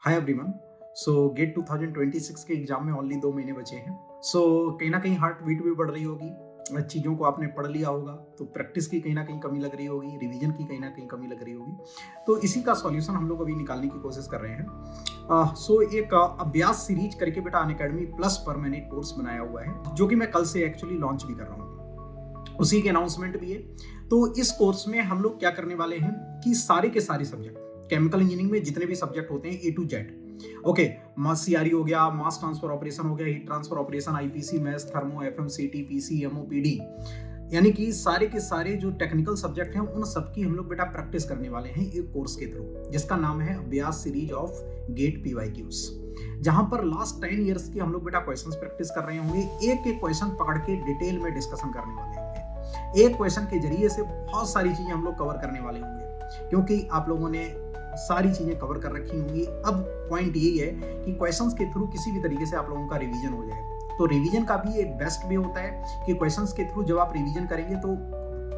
Hi everyone. Gate 2026 के exam में only 2 महीने बचे हैं। कहीं ना कहीं हार्ट बीट भी बढ़ रही होगी, चीज़ों को आपने पढ़ लिया होगा, तो प्रैक्टिस की कहीं ना कहीं कमी लग रही होगी, रिवीजन की कहीं ना कहीं कमी लग रही होगी। तो इसी का सॉल्यूशन हम लोग अभी निकालने की कोशिश कर रहे हैं। एक अभ्यास सीरीज करके बेटा अनअकैडमी प्लस पर मैंने एक कोर्स बनाया हुआ है, जो कि मैं कल से एक्चुअली लॉन्च भी कर रहा हूँ, उसी के अनाउंसमेंट भी है। तो इस कोर्स में हम लोग क्या करने वाले हैं कि सारे के सारे सब्जेक्ट, केमिकल इंजीनियरिंग में जितने भी सब्जेक्ट होते हैं A to Z, okay, mass CRE हो गया, मास ट्रांसफर ऑपरेशन हो गया, heat transfer operation, IPC, maths, thermo, FMCT, PC, MOPD, यानी कि सारे के सारे जो टेक्निकल सब्जेक्ट हैं उन सबकी हम लोग बेटा प्रैक्टिस करने वाले हैं एक कोर्स के थ्रू, जिसका नाम है अभ्यास सीरीज ऑफ गेट PYQs, जहां पर लास्ट 10 इयर्स की हम लोग बेटा क्वेश्चंस प्रैक्टिस कर रहे होंगे। एक एक क्वेश्चन पकड़ के डिटेल में डिस्कशन करने वाले होंगे। एक क्वेश्चन के जरिए से बहुत सारी चीजें हम लोग कवर करने वाले होंगे, क्योंकि आप लोगों ने सारी चीजें कवर कर रखी होंगी। अब पॉइंट यही है कि क्वेश्चंस के थ्रू किसी भी तरीके से आप लोगों का रिवीजन हो जाए। तो रिवीजन का भी एक बेस्ट वे होता है कि क्वेश्चंस के थ्रू जब आप रिवीजन करेंगे तो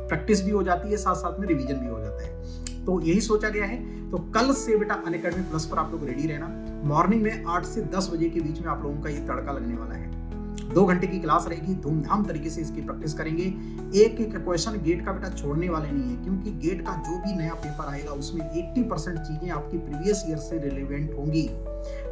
प्रैक्टिस भी हो जाती है, साथ साथ में रिवीजन भी हो जाता है। तो यही सोचा गया है। तो कल से बेटा अनअकैडमी प्लस पर आप लोग रेडी रहना। मॉर्निंग में 8 से 10 बजे के बीच में आप लोगों का ये तड़का लगने वाला है। 2 घंटे की क्लास रहेगी, धूमधाम तरीके से इसकी प्रैक्टिस करेंगे। एक एक क्वेश्चन गेट का बेटा छोड़ने वाले नहीं है, क्योंकि गेट का जो भी नया पेपर आएगा उसमें 80% चीजें आपकी प्रीवियस ईयर से रिलेवेंट होंगी।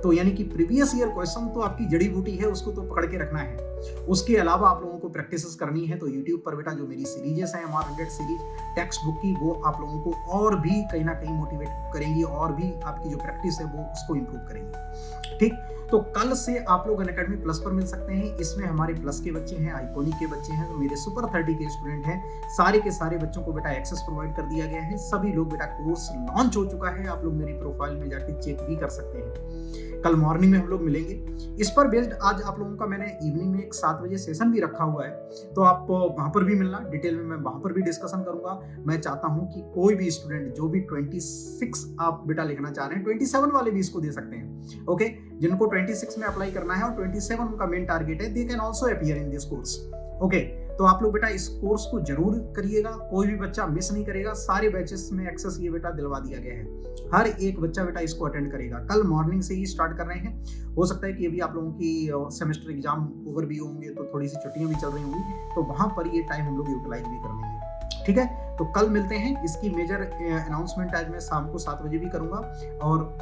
तो यानी कि प्रीवियस ईयर क्वेश्चन तो आपकी जड़ी बूटी है, उसको तो पकड़ के रखना है। उसके अलावा आप लोगों को प्रैक्टिस करनी है। तो यूट्यूब पर बेटा जो मेरी सीरीजेस हैं, MR100 सीरीज टेक्स्ट बुक की, वो आप लोगों को और भी कहीं ना कहीं मोटिवेट करेंगी, और भी आपकी जो प्रैक्टिस है वो उसको इंप्रूव करेंगी। ठीक, तो कल से आप लोग अनअकैडमी प्लस पर मिल सकते हैं। इसमें हमारे प्लस के बच्चे हैं, आइकॉनिक के बच्चे हैं, तो मेरे सुपर 30 के स्टूडेंट हैं। सारे के सारे बच्चों को बेटा एक्सेस प्रोवाइड कर दिया गया है। सभी लोग बेटा कोर्स लॉन्च हो चुका है, आप लोग मेरी प्रोफाइल में जाके चेक भी कर सकते हैं। कल मॉर्निंग में हम लोग मिलेंगे। इस पर बेस्ड आज आप लोगों का मैंने इवनिंग में एक 7 बजे सेशन भी रखा हुआ है, तो आप वहां पर भी मिलना। डिटेल में मैं वहां पर भी डिस्कशन करूंगा। मैं चाहता हूं कि कोई भी स्टूडेंट जो भी 26 आप बेटा लिखना चाह रहे हैं, 27 वाले भी इसको दे सकते हैं। ओके, जिनको 26 में अप्लाई करना है और 27 उनका मेन टारगेट है, they can also appear in this course. Okay, तो आप लोग बेटा इस कोर्स को जरूर करिएगा, कोई भी बच्चा मिस नहीं करेगा। सारे बैचेस में एक्सेस ये बेटा दिलवा दिया गया है, हर एक बच्चा बेटा इसको अटेंड करेगा। कल मॉर्निंग से ही स्टार्ट कर रहे हैं। हो सकता है कि अभी आप लोगों की सेमेस्टर एग्जाम ओवर भी होंगे, तो थोड़ी सी छुट्टियां भी चल रही होंगी, तो वहां पर ये टाइम हम लोग यूटिलाइज भी कर लेंगे। ठीक है, तो कल मिलते हैं। इसकी मेजर अनाउंसमेंट आज मैं शाम को 7 बजे भी करूंगा। और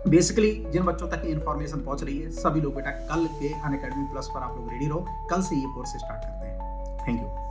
बेसिकली जिन बच्चों तक ये इन्फॉर्मेशन पहुंच रही है, सभी लोग बेटा कल के अनअकैडमी प्लस पर आप लोग रेडी रहो। कल से ये कोर्स स्टार्ट करते हैं। Thank you.